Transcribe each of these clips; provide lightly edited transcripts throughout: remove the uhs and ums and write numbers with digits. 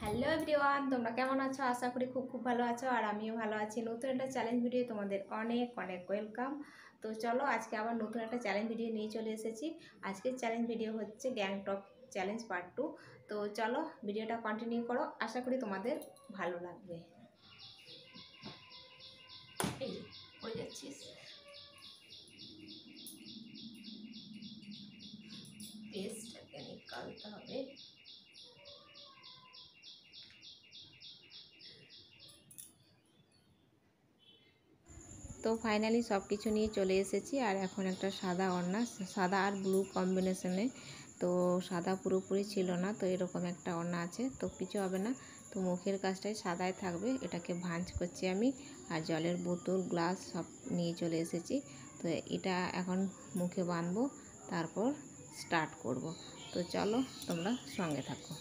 Hello everyone, তোমরা কেমন আছো? আশা করি খুব ভালো আছো, আর আমিও ভালো আছি। নতুন একটা চ্যালেঞ্জ ভিডিও তোমাদের অনেক অনেক ওয়েলকাম। তো চলো, আজকে আবার নতুন একটা চ্যালেঞ্জ ভিডিও নিয়ে চলে এসেছি। আজকের চ্যালেঞ্জ ভিডিও হচ্ছে গ্যাংটক চ্যালেঞ্জ পার্ট 2। তো চলো, ভিডিওটা কন্টিনিউ করো, আশা করি তোমাদের ভালো লাগবে। এই পড়ে যাচ্ছিস, পেস্টটাকে নিকালতে হবে। তো ফাইনালি সব কিছু নিয়ে চলে এসেছি, আর এখন একটা সাদা ওড়না, সাদা আর ব্লু কম্বিনেশনে। তো সাদা পুরোপুরি ছিল না, তো এরকম একটা ওড়না আছে, তো কিছু হবে না। তো মুখের কাজটাই সাদায় থাকবে, এটাকে ভাঁজ করছি আমি। আর জলের বোতল, গ্লাস সব নিয়ে চলে এসেছি। তো এটা এখন মুখে বাঁধবো, তারপর স্টার্ট করব। তো চলো, তোমরা সঙ্গে থাকো।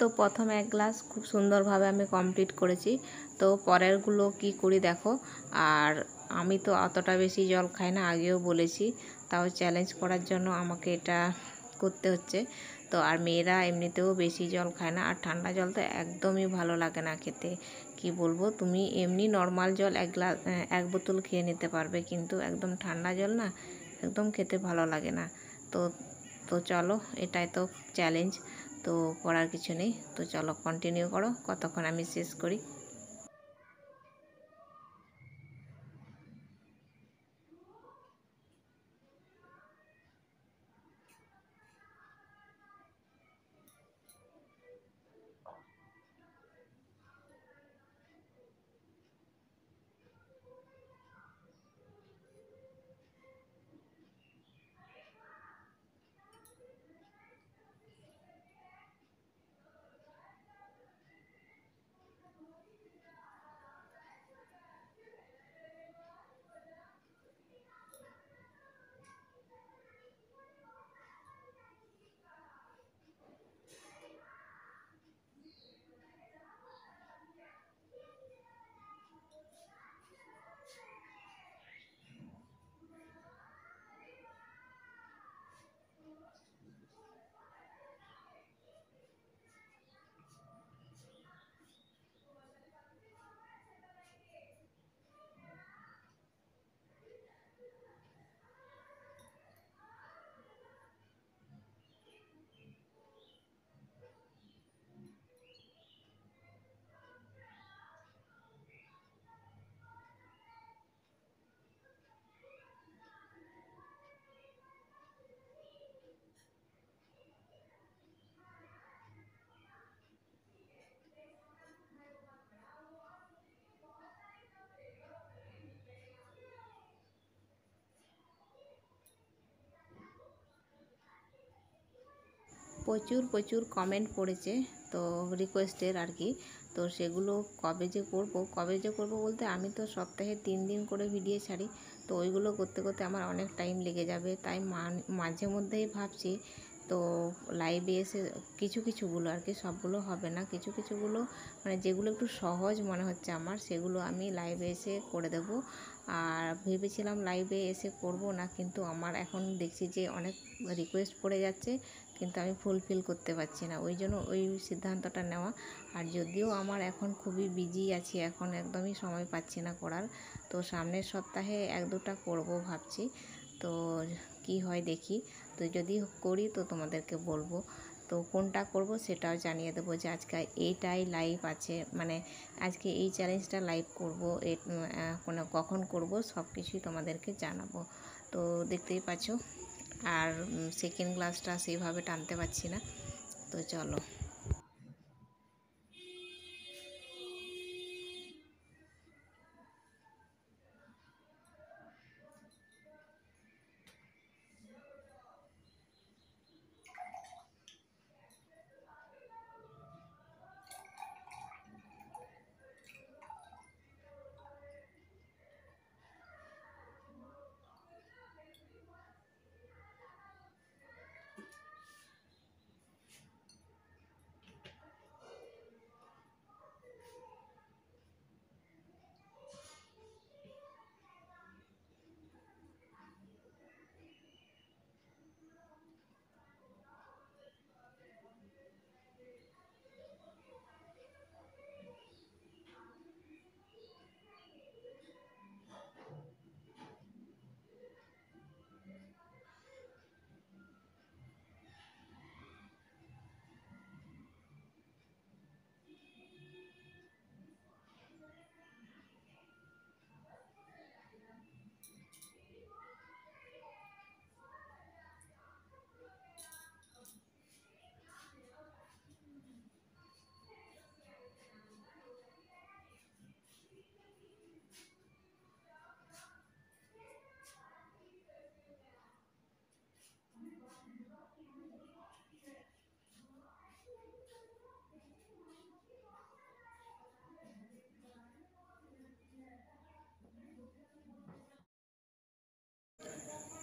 তো প্রথম এক গ্লাস খুব সুন্দরভাবে আমি কমপ্লিট করেছি। তো পরেরগুলো কি করি দেখো। আর আমি তো অতটা বেশি জল খাই না, আগেও বলেছি, তাও চ্যালেঞ্জ করার জন্য আমাকে এটা করতে হচ্ছে। তো আর মেয়েরা এমনিতেও বেশি জল খায় না, আর ঠান্ডা জল তো একদমই ভালো লাগে না খেতে। কি বলবো, তুমি এমনি নর্মাল জল এক বোতল খেয়ে নিতে পারবে, কিন্তু একদম ঠান্ডা জল না, একদম খেতে ভালো লাগে না। তো তো চলো, এটাই তো চ্যালেঞ্জ, তো করার কিছু নেই। তো চলো কন্টিনিউ করো, কতক্ষণ আমি শেষ করি। প্রচুর প্রচুর কমেন্ট পড়েছে, তো রিকোয়েস্টের আর কি। তো সেগুলো কবে যে করব বলতে, আমি তো সপ্তাহে 3 দিন করে ভিডিও ছাড়ি, তো ওইগুলো করতে করতে আমার অনেক টাইম লেগে যাবে। তাই মাঝে মধ্যেই ভাবছি তো লাইভে এসে কিছুগুলো আর কি, সবগুলো হবে না, কিছুগুলো মানে যেগুলো একটু সহজ মনে হচ্ছে আমার, সেগুলো আমি লাইভে এসে করে দেব। আর ভেবেছিলাম লাইভে এসে করব না, কিন্তু আমার এখন দেখছি যে অনেক রিকোয়েস্ট পড়ে যাচ্ছে, কিন্তু আমি ফুলফিল করতে পারছি না, ওই জন্য ওই সিদ্ধান্তটা নেওয়া। আর যদিও আমার এখন খুবই বিজি আছি, এখন একদমই সময় পাচ্ছি না করার, তো সামনের সপ্তাহে 1-2টা করব ভাবছি। তো কি হয় দেখি, তো যদি করি তো তোমাদেরকে বলবো। তো কোনটা করব সেটাও জানিয়ে দেবো, যে আজকে এইটাই লাইভ আছে, মানে আজকে এই চ্যালেঞ্জটা লাইভ করব, কখন করব সব কিছুই তোমাদেরকে জানাবো। তো দেখতেই পাচ্ছ, আর সেকেন্ড গ্লাসটা সেইভাবে টানতে পারছি না, তো চলো।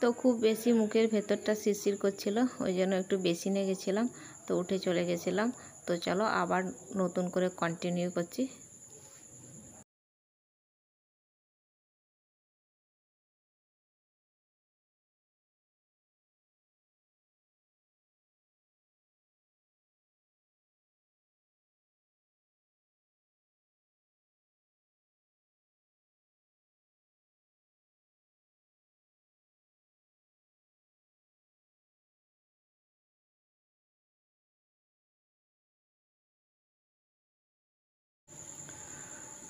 তো খুব বেশি মুখের ভেতরটা শিরশির করছিল, ওই জন্য একটু বেশি নিয়ে গেছিলাম, তো উঠে চলে গেছিলাম। তো চলো আবার নতুন করে কন্টিনিউ করছি।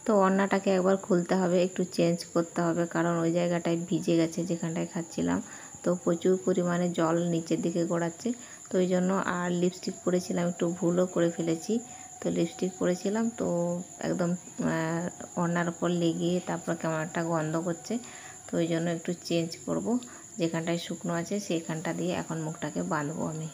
তো ওড়নাটাকে একবার খুলতে হবে, একটু চেঞ্জ করতে হবে, কারণ ওই জায়গাটায় ভিজে গেছে যেখানটায় খাচ্ছিলাম, তো প্রচুর পরিমাণে জল নিচের দিকে গড়াচ্ছে। তো ওই জন্য, আর লিপস্টিক পরেছিলাম, একটু ভুলও করে ফেলেছি, তো লিপস্টিক পরেছিলাম তো একদম ওড়নার উপর লেগে তারপর কেমন একটা গন্ধ করছে, তো ওই জন্য একটু চেঞ্জ করব, যেখানটায় শুকনো আছে সেইখানটা দিয়ে এখন মুখটাকে বাঁধবো আমি।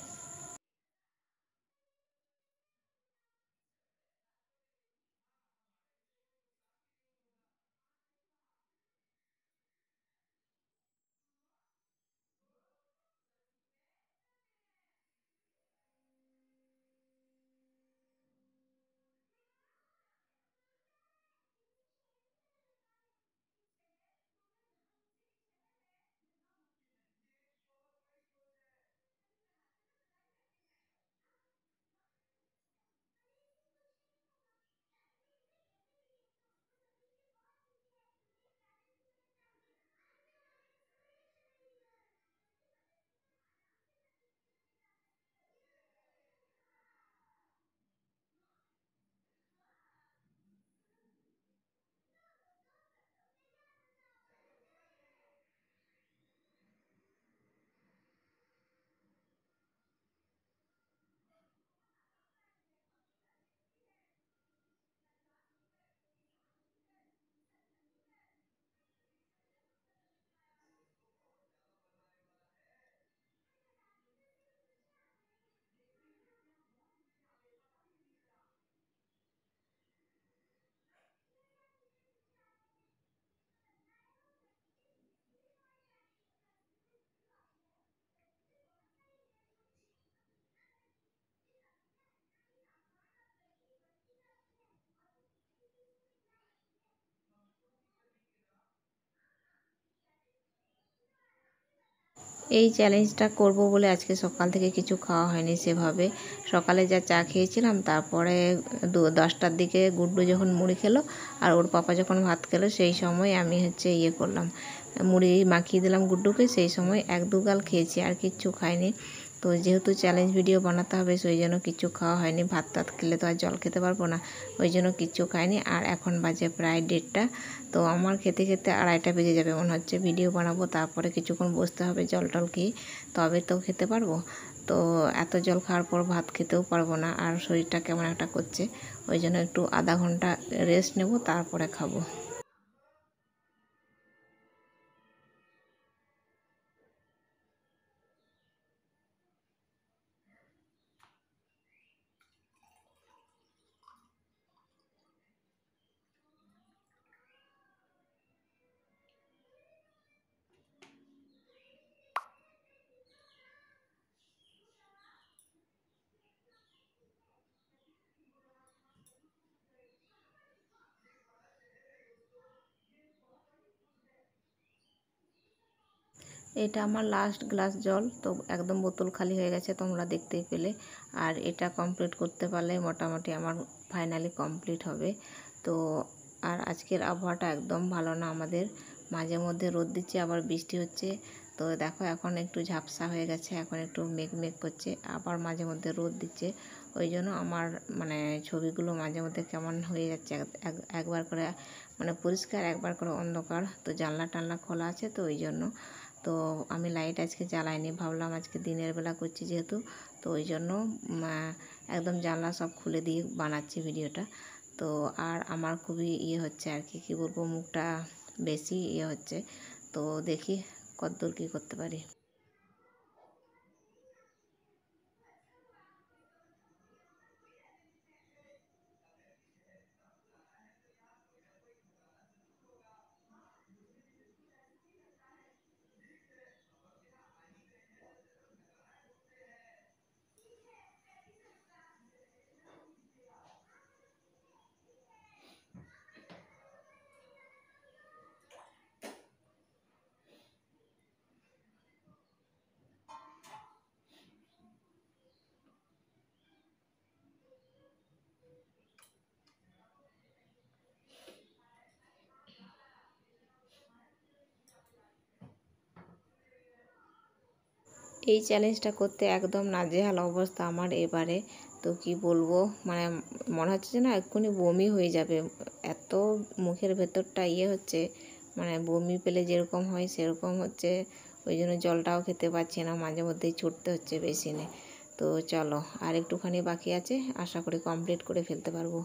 এই চ্যালেঞ্জটা করব বলে আজকে সকাল থেকে কিছু খাওয়া হয়নি সেভাবে। সকালে যা চা খেয়েছিলাম, তারপরে 10টার দিকে গুড্ডু যখন মুড়ি খেলো আর ওর পাপা যখন ভাত খেলো, সেই সময় আমি ইয়ে করলাম, মুড়ি মাখিয়ে দিলাম গুড্ডুকে। সেই সময় 1-2 গাল খেয়েছি, আর কিচ্ছু খাইনি। তো যেহেতু চ্যালেঞ্জ ভিডিও বানাতে হবে, সেই জন্য কিচ্ছু খাওয়া হয়নি। ভাত টাত খেলে তো আর জল খেতে পারবো না, ওই জন্য কিচ্ছু খাইনি। আর এখন বাজে প্রায় 1:30। তো আমার খেতে খেতে 2:30টা বেজে যাবে মনে হচ্ছে। ভিডিও বানাবো, তারপরে কিছুক্ষণ বসতে হবে জল টল খেয়ে, তবে তো খেতে পারবো। তো এত জল খাওয়ার পর ভাত খেতেও পারবো না, আর শরীরটা কেমন একটা করছে। ওই জন্য একটু আধা ঘন্টা রেস্ট নেব, তারপরে খাবো। এটা আমার লাস্ট গ্লাস জল, তো একদম বোতল খালি হয়ে গেছে, তোমরা দেখতেই পেলে। আর এটা কমপ্লিট করতে পারলে মোটামুটি আমার ফাইনালি কমপ্লিট হবে। তো আর আজকের আবহাওয়াটা একদম ভালো না আমাদের, মাঝে মধ্যে রোদ দিচ্ছে আবার বৃষ্টি হচ্ছে। তো দেখো এখন একটু ঝাপসা হয়ে গেছে, এখন একটু মেঘ মেঘ করছে, আবার মাঝে মধ্যে রোদ দিচ্ছে। ওই জন্য আমার ছবিগুলো মাঝে মধ্যে কেমন হয়ে যাচ্ছে, একবার করে পরিষ্কার, একবার করে অন্ধকার। তো জানলা টানলা খোলা আছে, তো ওই জন্য। তো আমি লাইট আজকে জ্বালাইনি, ভাবলাম আজকে দিনের বেলা করছি যেহেতু, তো ওই জন্য একদম জানলা সব খুলে দিয়ে বানাচ্ছি ভিডিওটা। তো আর আমার খুবই হচ্ছে আর কি বলবো, মুখটা বেশি হচ্ছে। তো দেখি কতদূর কী করতে পারি। এই চ্যালেঞ্জটা করতে একদম নাজেহাল অবস্থা আমার এবারে। তো কি বলবো, মনে হচ্ছে যে না এক্ষুনি বমি হয়ে যাবে, এত মুখের ভেতরটা হচ্ছে, বমি পেলে যেরকম হয় সেরকম হচ্ছে। ওই জন্য জলটাও খেতে পারছি না, মাঝে মধ্যেই ছুটতে হচ্ছে বেসিনে। তো চলো, আর একটুখানি বাকি আছে, আশা করি কমপ্লিট করে ফেলতে পারবো।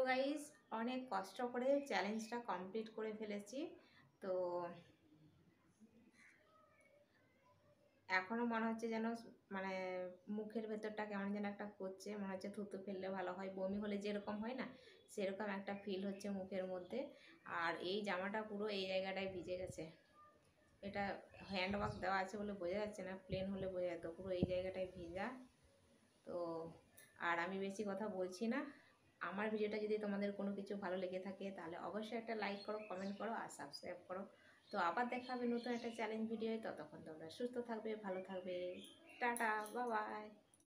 গাইস, অনেক কষ্ট করে চ্যালেঞ্জটা কমপ্লিট করে ফেলেছি। তো এখনও মনে হচ্ছে যেন মানে মুখের ভেতরটা কেমন যেন একটা করছে, মনে হচ্ছে থুতু ফেললে ভালো হয়, বমি হলে যেরকম হয় না সেরকম একটা ফিল হচ্ছে মুখের মধ্যে। আর এই জামাটা পুরো এই জায়গাটায় ভিজে গেছে। এটা হ্যান্ড ওয়াশ দেওয়া আছে বলে বোঝা যাচ্ছে না, প্লেন হলে বোঝা যেত। পুরো এই জায়গাটায় ভিজা। তো আর আমি বেশি কথা বলছি না। আমার ভিডিওটা যদি তোমাদের কোনো কিছু ভালো লেগে থাকে তাহলে অবশ্যই একটা লাইক করো, কমেন্ট করো আর সাবস্ক্রাইব করো। তো আবার দেখা হবে নতুন একটা চ্যালেঞ্জ ভিডিও। ততক্ষণ তোমরা সুস্থ থাকবে, ভালো থাকবে। Tata, bye bye.